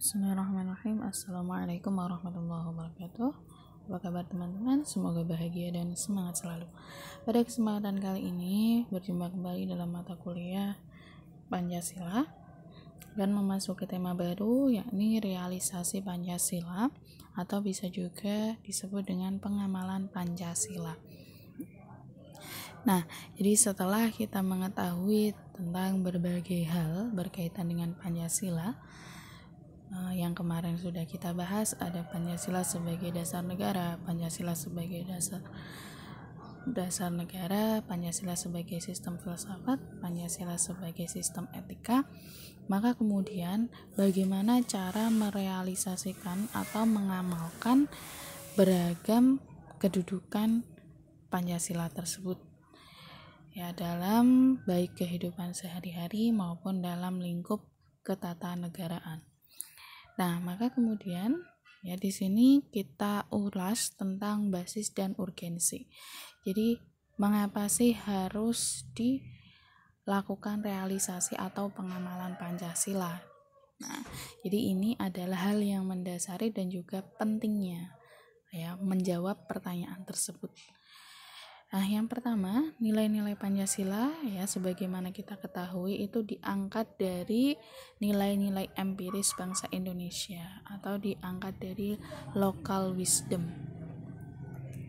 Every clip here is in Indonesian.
Bismillahirrahmanirrahim. Assalamualaikum warahmatullahi wabarakatuh. Apa kabar teman-teman? Semoga bahagia dan semangat selalu. Pada kesempatan kali ini berjumpa kembali dalam mata kuliah Pancasila dan memasuki tema baru, yakni realisasi Pancasila atau bisa juga disebut dengan pengamalan Pancasila. Nah, jadi setelah kita mengetahui tentang berbagai hal berkaitan dengan Pancasila, yang kemarin sudah kita bahas, ada Pancasila sebagai dasar negara, Pancasila sebagai dasar negara, Pancasila sebagai sistem filsafat, Pancasila sebagai sistem etika. Maka kemudian bagaimana cara merealisasikan atau mengamalkan beragam kedudukan Pancasila tersebut, ya, dalam baik kehidupan sehari-hari maupun dalam lingkup ketatanegaraan. Nah, maka kemudian ya di sini kita ulas tentang basis dan urgensi. Jadi, mengapa sih harus dilakukan realisasi atau pengamalan Pancasila? Nah, jadi ini adalah hal yang mendasari dan juga pentingnya ya menjawab pertanyaan tersebut. Nah, yang pertama, nilai-nilai Pancasila ya sebagaimana kita ketahui itu diangkat dari nilai-nilai empiris bangsa Indonesia atau diangkat dari local wisdom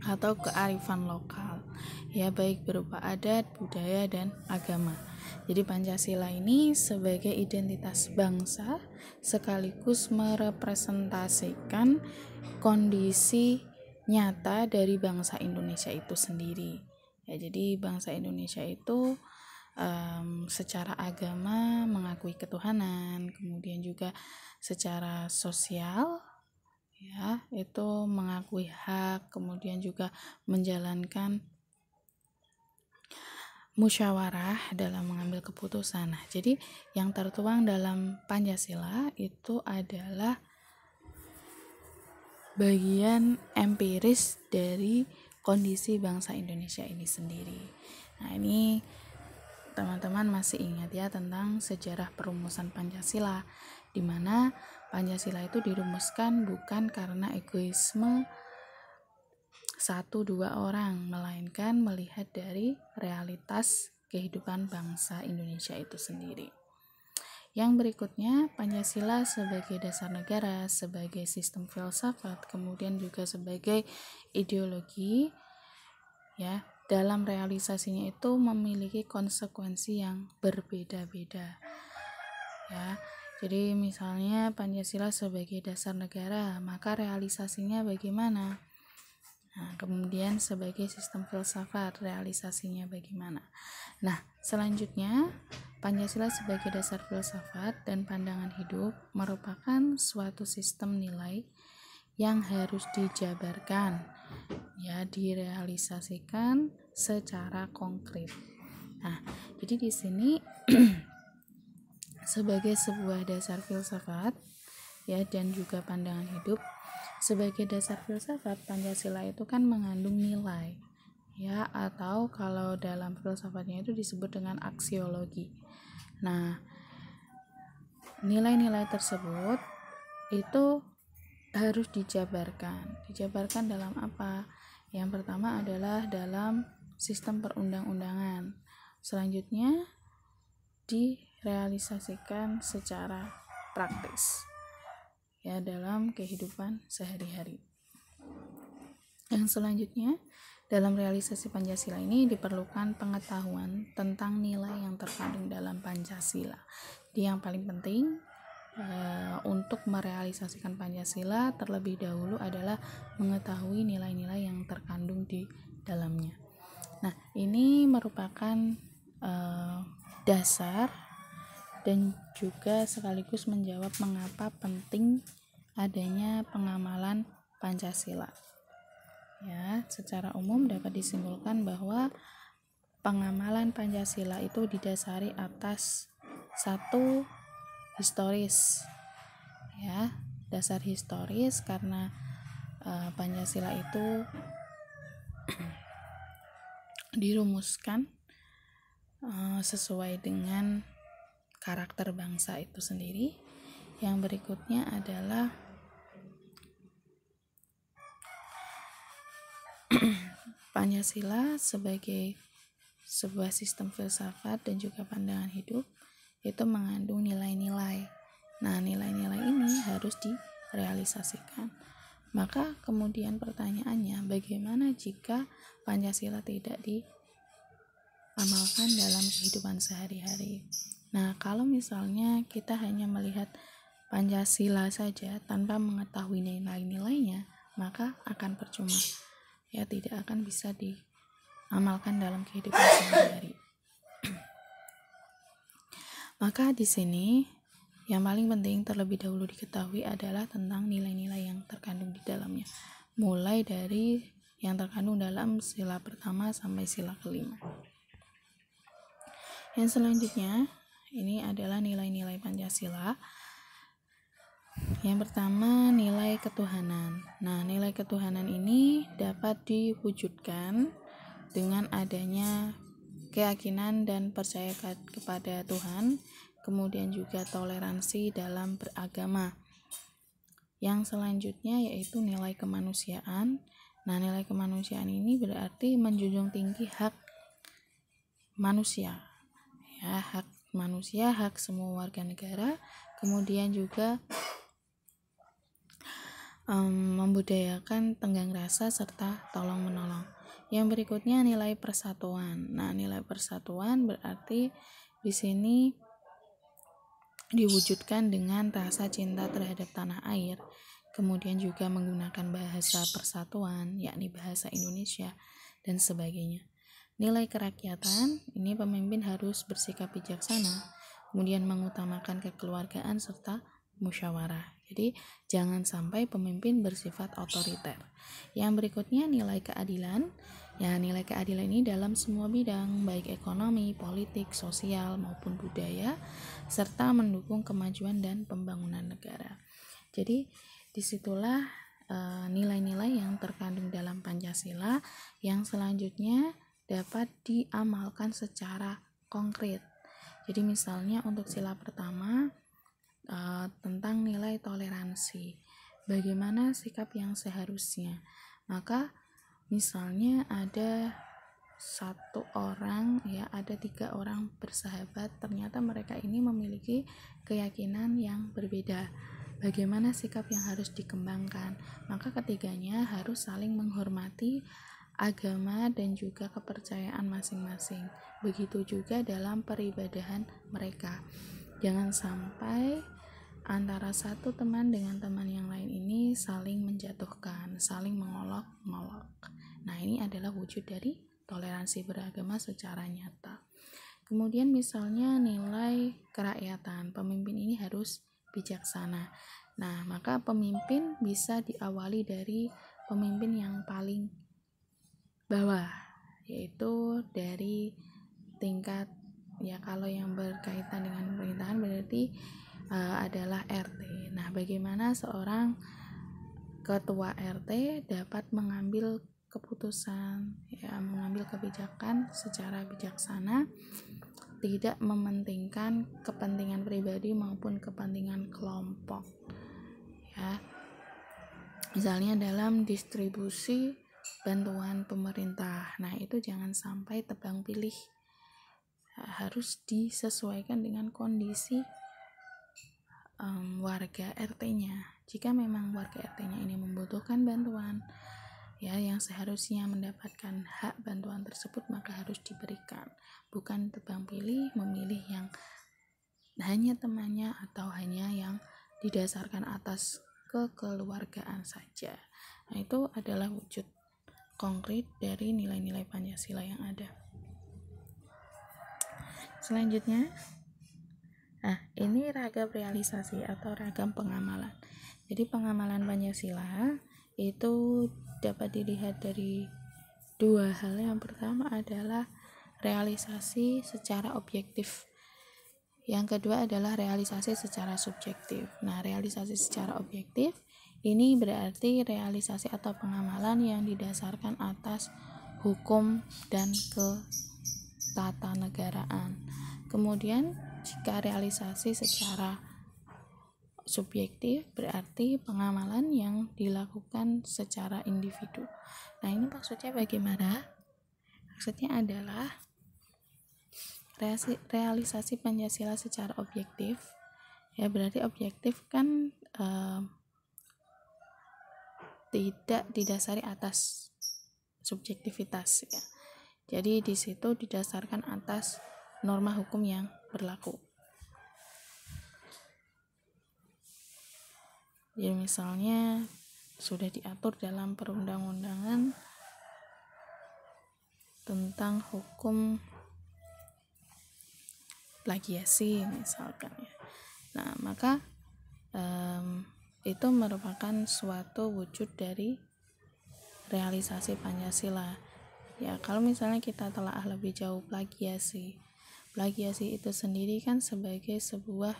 atau kearifan lokal. Ya, baik berupa adat, budaya dan agama. Jadi Pancasila ini sebagai identitas bangsa sekaligus merepresentasikan kondisi nyata dari bangsa Indonesia itu sendiri. Ya, jadi bangsa Indonesia itu secara agama mengakui ketuhanan, kemudian juga secara sosial ya itu mengakui hak, kemudian juga menjalankan musyawarah dalam mengambil keputusan. Nah, jadi yang tertuang dalam Pancasila itu adalah bagian empiris dari kondisi bangsa Indonesia ini sendiri. Nah, ini teman-teman masih ingat ya tentang sejarah perumusan Pancasila, di mana Pancasila itu dirumuskan bukan karena egoisme satu dua orang, melainkan melihat dari realitas kehidupan bangsa Indonesia itu sendiri. Yang berikutnya, Pancasila sebagai dasar negara, sebagai sistem filsafat, kemudian juga sebagai ideologi, ya, dalam realisasinya itu memiliki konsekuensi yang berbeda-beda. Ya, jadi misalnya Pancasila sebagai dasar negara, maka realisasinya bagaimana? Nah, kemudian sebagai sistem filsafat, realisasinya bagaimana? Nah, selanjutnya Pancasila sebagai dasar filsafat dan pandangan hidup merupakan suatu sistem nilai yang harus dijabarkan, ya, direalisasikan secara konkret. Nah, jadi di sini sebagai sebuah dasar filsafat, ya, dan juga pandangan hidup, sebagai dasar filsafat Pancasila itu kan mengandung nilai, ya, atau kalau dalam filsafatnya itu disebut dengan aksiologi. Nah, nilai-nilai tersebut itu harus dijabarkan. Dijabarkan dalam apa? Yang pertama adalah dalam sistem perundang-undangan. Selanjutnya direalisasikan secara praktis, ya, dalam kehidupan sehari-hari. Yang selanjutnya, dalam realisasi Pancasila ini diperlukan pengetahuan tentang nilai yang terkandung dalam Pancasila. Jadi yang paling penting untuk merealisasikan Pancasila terlebih dahulu adalah mengetahui nilai-nilai yang terkandung di dalamnya. Nah, ini merupakan dasar dan juga sekaligus menjawab mengapa penting adanya pengamalan Pancasila. Ya, secara umum dapat disimpulkan bahwa pengamalan Pancasila itu didasari atas satu historis, ya, dasar historis karena Pancasila itu dirumuskan sesuai dengan karakter bangsa itu sendiri, Yang berikutnya adalah Pancasila sebagai sebuah sistem filsafat dan juga pandangan hidup itu mengandung nilai-nilai. Nah, nilai-nilai ini harus direalisasikan. Maka kemudian pertanyaannya, bagaimana jika Pancasila tidak diamalkan dalam kehidupan sehari-hari? Nah, kalau misalnya kita hanya melihat Pancasila saja tanpa mengetahui nilai-nilainya, maka akan percuma. Ya, tidak akan bisa diamalkan dalam kehidupan sehari-hari. Maka di sini yang paling penting terlebih dahulu diketahui adalah tentang nilai-nilai yang terkandung di dalamnya. Mulai dari yang terkandung dalam sila pertama sampai sila kelima. Yang selanjutnya ini adalah nilai-nilai Pancasila. Yang pertama, nilai ketuhanan. Nah, nilai ketuhanan ini dapat diwujudkan dengan adanya keyakinan dan percaya kepada Tuhan, kemudian juga toleransi dalam beragama. Yang selanjutnya yaitu nilai kemanusiaan. Nah, nilai kemanusiaan ini berarti menjunjung tinggi hak manusia. Ya, hak manusia, hak semua warga negara, kemudian juga membudayakan tenggang rasa serta tolong menolong. Yang berikutnya nilai persatuan. Nah, nilai persatuan berarti di sini diwujudkan dengan rasa cinta terhadap tanah air, kemudian juga menggunakan bahasa persatuan, yakni bahasa Indonesia dan sebagainya. Nilai kerakyatan, ini pemimpin harus bersikap bijaksana, kemudian mengutamakan kekeluargaan serta musyawarah. Jadi jangan sampai pemimpin bersifat otoriter. Yang berikutnya nilai keadilan. Ya, nilai keadilan ini dalam semua bidang, baik ekonomi, politik, sosial maupun budaya, serta mendukung kemajuan dan pembangunan negara. Jadi disitulah nilai-nilai yang terkandung dalam Pancasila yang selanjutnya dapat diamalkan secara konkret. Jadi misalnya untuk sila pertama tentang nilai toleransi, bagaimana sikap yang seharusnya. Maka misalnya ada satu orang, ya ada 3 orang bersahabat, ternyata mereka ini memiliki keyakinan yang berbeda. Bagaimana sikap yang harus dikembangkan? Maka ketiganya harus saling menghormati agama dan juga kepercayaan masing-masing. Begitu juga dalam peribadahan mereka. Jangan sampai antara satu teman dengan teman yang lain ini saling menjatuhkan, saling mengolok-ngolok. Nah, ini adalah wujud dari toleransi beragama secara nyata. Kemudian misalnya nilai kerakyatan, pemimpin ini harus bijaksana. Nah, maka pemimpin bisa diawali dari pemimpin yang paling bawah, yaitu dari tingkat, ya kalau yang berkaitan dengan pemerintahan berarti adalah RT. Nah, bagaimana seorang ketua RT dapat mengambil keputusan, ya, mengambil kebijakan secara bijaksana, tidak mementingkan kepentingan pribadi maupun kepentingan kelompok. Ya, misalnya dalam distribusi bantuan pemerintah, nah itu jangan sampai tebang pilih, harus disesuaikan dengan kondisi warga RT-nya. Jika memang warga RT-nya ini membutuhkan bantuan, ya yang seharusnya mendapatkan hak bantuan tersebut, maka harus diberikan, bukan tebang pilih memilih yang hanya temannya atau hanya yang didasarkan atas kekeluargaan saja. Nah, itu adalah wujud konkret dari nilai-nilai Pancasila yang ada. Selanjutnya, ini ragam realisasi atau ragam pengamalan. Jadi pengamalan Pancasila itu dapat dilihat dari 2 hal. Yang pertama adalah realisasi secara objektif. Yang kedua adalah realisasi secara subjektif. Nah, realisasi secara objektif ini berarti realisasi atau pengamalan yang didasarkan atas hukum dan ketatanegaraan. Kemudian jika realisasi secara subjektif berarti pengamalan yang dilakukan secara individu. Nah, ini maksudnya bagaimana? Maksudnya adalah realisasi Pancasila secara objektif. Ya, berarti objektif kan tidak didasari atas subjektivitas ya. Jadi di situ didasarkan atas norma hukum yang berlaku. Jadi misalnya sudah diatur dalam perundang-undangan tentang hukum plagiasi misalkan ya. Nah, maka itu merupakan suatu wujud dari realisasi Pancasila. Ya, kalau misalnya kita telaah lebih jauh plagiasi itu sendiri kan sebagai sebuah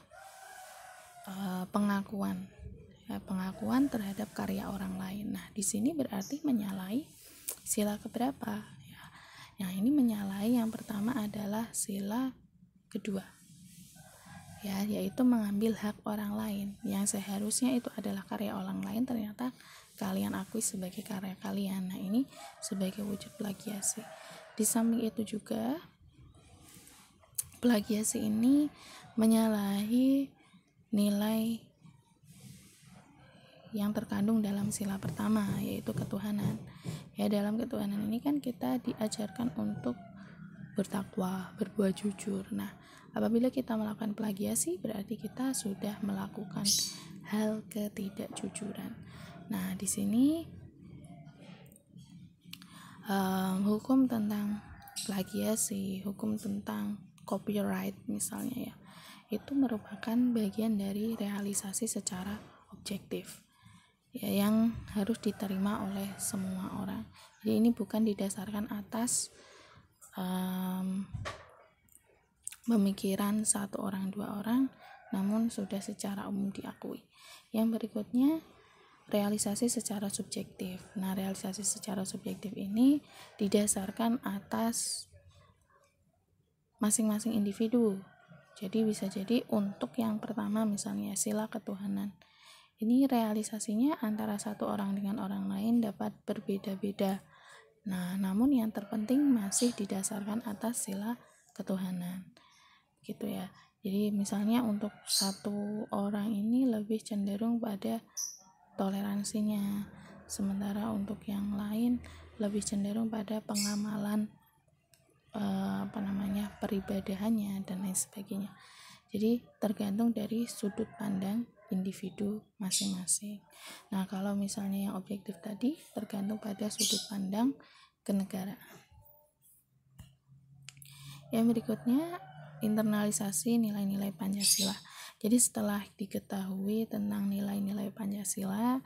pengakuan. Ya, pengakuan terhadap karya orang lain. Nah, di sini berarti menyalahi sila keberapa? Ya, yang ini menyalahi yang pertama adalah sila kedua. Ya, yaitu mengambil hak orang lain yang seharusnya itu adalah karya orang lain, ternyata kalian akui sebagai karya kalian. Nah, ini sebagai wujud plagiasi. Di samping itu juga plagiasi ini menyalahi nilai yang terkandung dalam sila pertama, yaitu ketuhanan. Ya, dalam ketuhanan ini kan kita diajarkan untuk bertakwa, berbuat jujur. Nah, apabila kita melakukan plagiasi berarti kita sudah melakukan hal ketidakjujuran. Nah, di sini hukum tentang plagiasi, hukum tentang copyright misalnya ya, itu merupakan bagian dari realisasi secara objektif ya, yang harus diterima oleh semua orang. Jadi ini bukan didasarkan atas pemikiran satu orang dua orang, namun sudah secara umum diakui. Yang berikutnya realisasi secara subjektif. Nah, realisasi secara subjektif ini didasarkan atas masing-masing individu. Jadi bisa jadi untuk yang pertama misalnya sila ketuhanan, ini realisasinya antara satu orang dengan orang lain dapat berbeda-beda. Nah, namun yang terpenting masih didasarkan atas sila ketuhanan. Gitu ya. Jadi misalnya untuk satu orang ini lebih cenderung pada toleransinya, sementara untuk yang lain lebih cenderung pada pengamalan peribadahannya dan lain sebagainya. Jadi tergantung dari sudut pandang individu masing-masing. Nah, kalau misalnya yang objektif tadi tergantung pada sudut pandang kenegaraan. Yang berikutnya internalisasi nilai-nilai Pancasila. Jadi setelah diketahui tentang nilai-nilai Pancasila,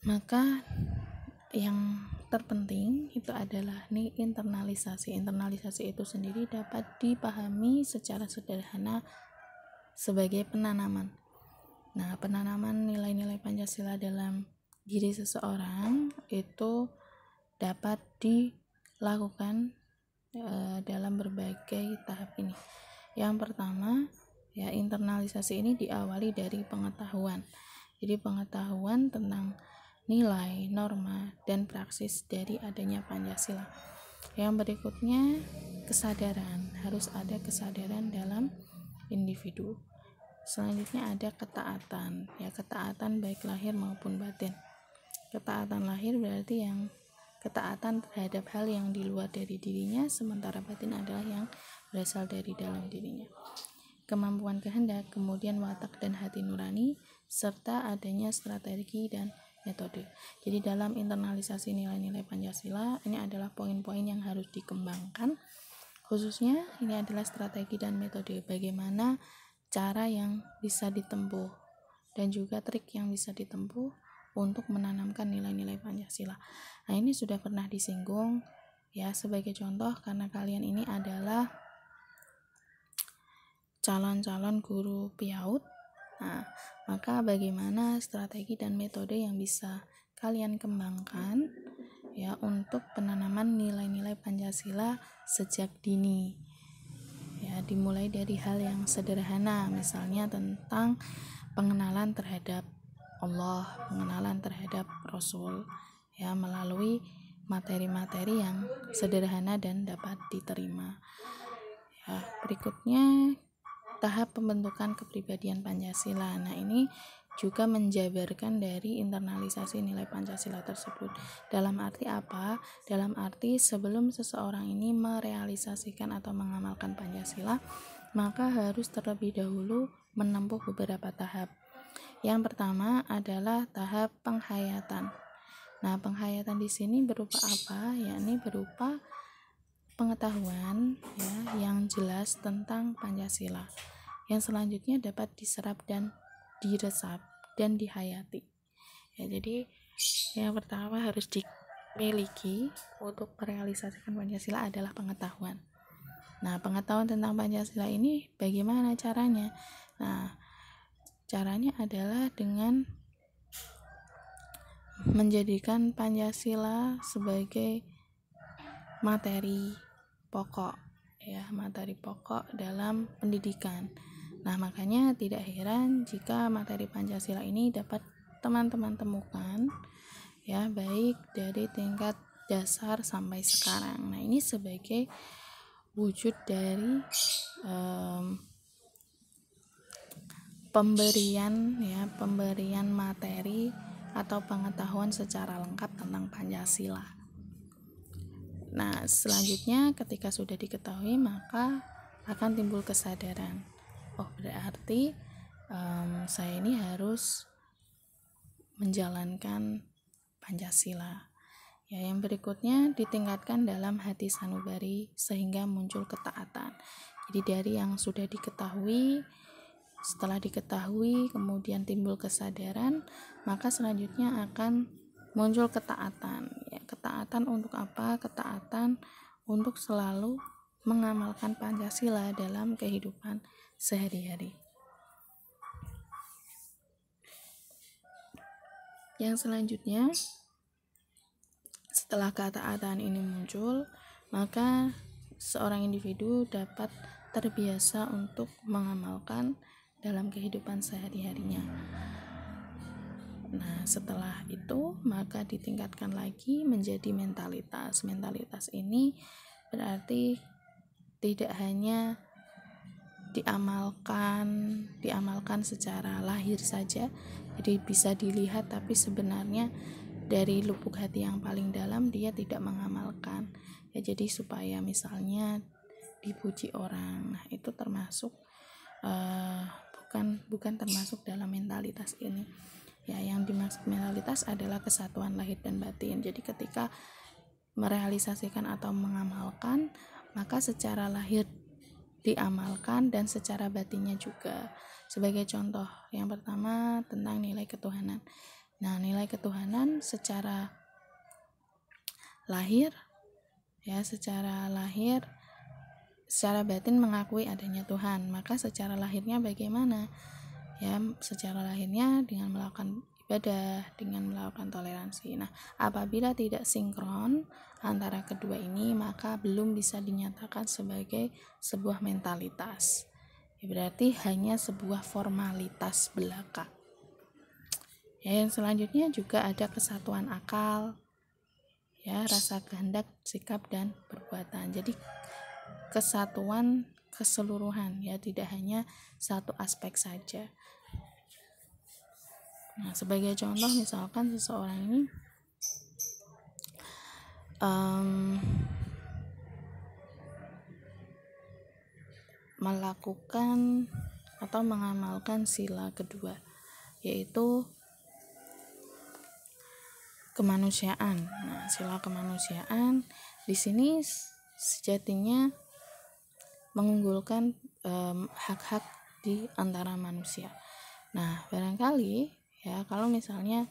maka yang terpenting itu adalah internalisasi. Internalisasi itu sendiri dapat dipahami secara sederhana sebagai penanaman. Nah, penanaman nilai-nilai Pancasila dalam diri seseorang itu dapat dilakukan dalam berbagai tahap ini. Yang pertama, ya, internalisasi ini diawali dari pengetahuan. Jadi pengetahuan tentang nilai, norma, dan praksis dari adanya Pancasila. Yang berikutnya kesadaran, harus ada kesadaran dalam individu. Selanjutnya ada ketaatan, ya, ketaatan baik lahir maupun batin. Ketaatan lahir berarti yang ketaatan terhadap hal yang di luar dari dirinya, sementara batin adalah yang berasal dari dalam dirinya. Kemampuan kehendak, kemudian watak dan hati nurani, serta adanya strategi dan metode. Jadi dalam internalisasi nilai-nilai Pancasila ini adalah poin-poin yang harus dikembangkan, khususnya ini adalah strategi dan metode, bagaimana cara yang bisa ditempuh dan juga trik yang bisa ditempuh untuk menanamkan nilai-nilai Pancasila. Nah, ini sudah pernah disinggung ya, sebagai contoh karena kalian ini adalah calon-calon guru PIAUD. Nah, maka bagaimana strategi dan metode yang bisa kalian kembangkan ya untuk penanaman nilai-nilai Pancasila sejak dini. Ya, dimulai dari hal yang sederhana, misalnya tentang pengenalan terhadap Allah, pengenalan terhadap Rasul, ya, melalui materi-materi yang sederhana dan dapat diterima. Ya, berikutnya tahap pembentukan kepribadian Pancasila. Nah, ini juga menjabarkan dari internalisasi nilai Pancasila tersebut. Dalam arti apa? Dalam arti sebelum seseorang ini merealisasikan atau mengamalkan Pancasila, maka harus terlebih dahulu menempuh beberapa tahap. Yang pertama adalah tahap penghayatan. Nah, penghayatan di sini berupa apa? Yakni berupa pengetahuan, ya, yang jelas tentang Pancasila, yang selanjutnya dapat diserap dan diresap dan dihayati. Ya, jadi yang pertama harus dimiliki untuk merealisasikan Pancasila adalah pengetahuan. Nah, pengetahuan tentang Pancasila ini bagaimana caranya? Nah, caranya adalah dengan menjadikan Pancasila sebagai materi pokok, ya, materi pokok dalam pendidikan. Nah, makanya tidak heran jika materi Pancasila ini dapat teman-teman temukan, ya, baik dari tingkat dasar sampai sekarang. Nah, ini sebagai wujud dari pemberian materi atau pengetahuan secara lengkap tentang Pancasila. Nah, selanjutnya ketika sudah diketahui, maka akan timbul kesadaran. Oh, berarti saya ini harus menjalankan Pancasila. Ya, yang berikutnya ditingkatkan dalam hati sanubari sehingga muncul ketaatan. Jadi dari yang sudah diketahui, setelah diketahui kemudian timbul kesadaran, maka selanjutnya akan muncul ketaatan. Ya, ketaatan untuk apa? Ketaatan untuk selalu mengamalkan Pancasila dalam kehidupan sehari-hari. Yang selanjutnya, setelah ketaatan ini muncul, maka seorang individu dapat terbiasa untuk mengamalkan dalam kehidupan sehari-harinya. Nah, setelah itu maka ditingkatkan lagi menjadi mentalitas. Mentalitas ini berarti tidak hanya diamalkan secara lahir saja, jadi bisa dilihat, tapi sebenarnya dari lubuk hati yang paling dalam dia tidak mengamalkan. Ya, jadi supaya misalnya dipuji orang, nah itu termasuk bukan termasuk dalam mentalitas ini. Ya, yang dimaksud mentalitas adalah kesatuan lahir dan batin. Jadi ketika merealisasikan atau mengamalkan, maka secara lahir diamalkan dan secara batinnya juga. Sebagai contoh, yang pertama tentang nilai ketuhanan. Nah, nilai ketuhanan secara lahir, ya, secara batin mengakui adanya Tuhan. Maka secara lahirnya bagaimana? Ya, secara lahirnya dengan melakukan ibadah, dengan melakukan toleransi. Nah, apabila tidak sinkron antara kedua ini, maka belum bisa dinyatakan sebagai sebuah mentalitas. Ya, berarti hanya sebuah formalitas belaka. Ya, yang selanjutnya juga ada kesatuan akal, ya, rasa kehendak, sikap dan perbuatan. Jadi kesatuan keseluruhan, ya, tidak hanya satu aspek saja. Nah, sebagai contoh misalkan seseorang ini melakukan atau mengamalkan sila kedua, yaitu kemanusiaan. Nah, sila kemanusiaan di sini sejatinya mengunggulkan hak-hak di antara manusia. Nah, barangkali, ya, kalau misalnya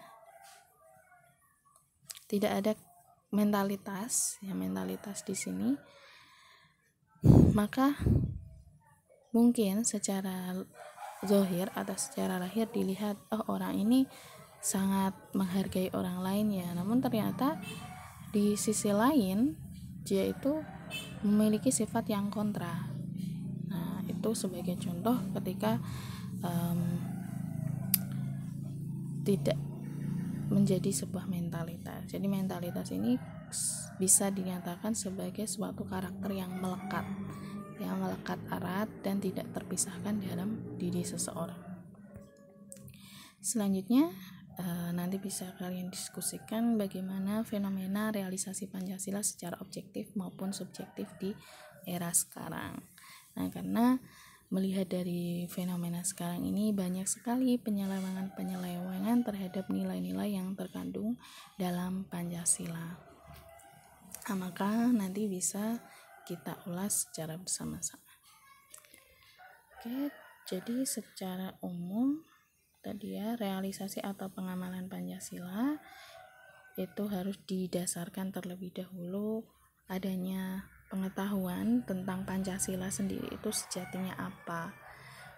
tidak ada mentalitas di sini, maka mungkin secara zahir atau secara lahir dilihat, oh, orang ini sangat menghargai orang lain, ya, namun ternyata di sisi lain dia itu memiliki sifat yang kontra. Nah, itu sebagai contoh ketika tidak menjadi sebuah mentalitas. Jadi mentalitas ini bisa dinyatakan sebagai suatu karakter yang melekat erat dan tidak terpisahkan dalam diri seseorang. Selanjutnya nanti bisa kalian diskusikan bagaimana fenomena realisasi Pancasila secara objektif maupun subjektif di era sekarang. Nah, karena melihat dari fenomena sekarang ini banyak sekali penyelewengan terhadap nilai-nilai yang terkandung dalam Pancasila. Nah, maka nanti bisa kita ulas secara bersama-sama. Oke, jadi secara umum tadi ya, realisasi atau pengamalan Pancasila itu harus didasarkan terlebih dahulu adanya pengetahuan tentang Pancasila sendiri itu sejatinya apa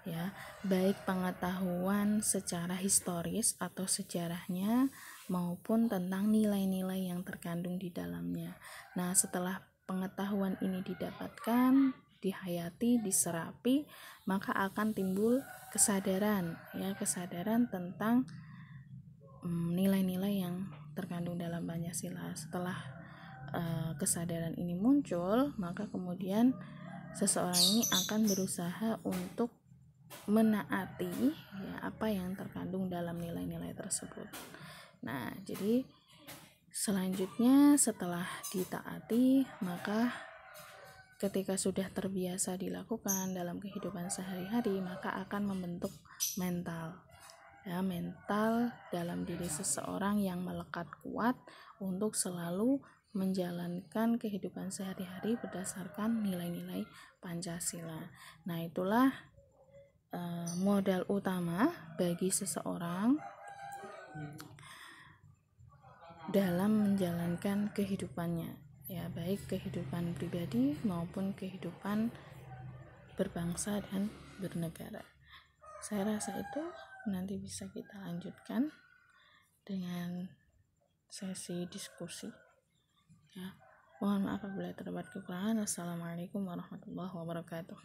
ya, baik pengetahuan secara historis atau sejarahnya maupun tentang nilai-nilai yang terkandung di dalamnya. Nah, setelah pengetahuan ini didapatkan, dihayati, diserapi, maka akan timbul kesadaran tentang nilai-nilai yang terkandung dalam Pancasila. Setelah kesadaran ini muncul, maka kemudian seseorang ini akan berusaha untuk menaati ya apa yang terkandung dalam nilai-nilai tersebut. Nah, jadi selanjutnya setelah ditaati, maka ketika sudah terbiasa dilakukan dalam kehidupan sehari-hari, maka akan membentuk mental dalam diri seseorang yang melekat kuat untuk selalu menjalankan kehidupan sehari-hari berdasarkan nilai-nilai Pancasila. Nah, itulah modal utama bagi seseorang dalam menjalankan kehidupannya, ya, baik kehidupan pribadi maupun kehidupan berbangsa dan bernegara. Saya rasa itu nanti bisa kita lanjutkan dengan sesi diskusi. Ya, mohon maaf apabila terdapat kekurangan. Assalamualaikum warahmatullahi wabarakatuh.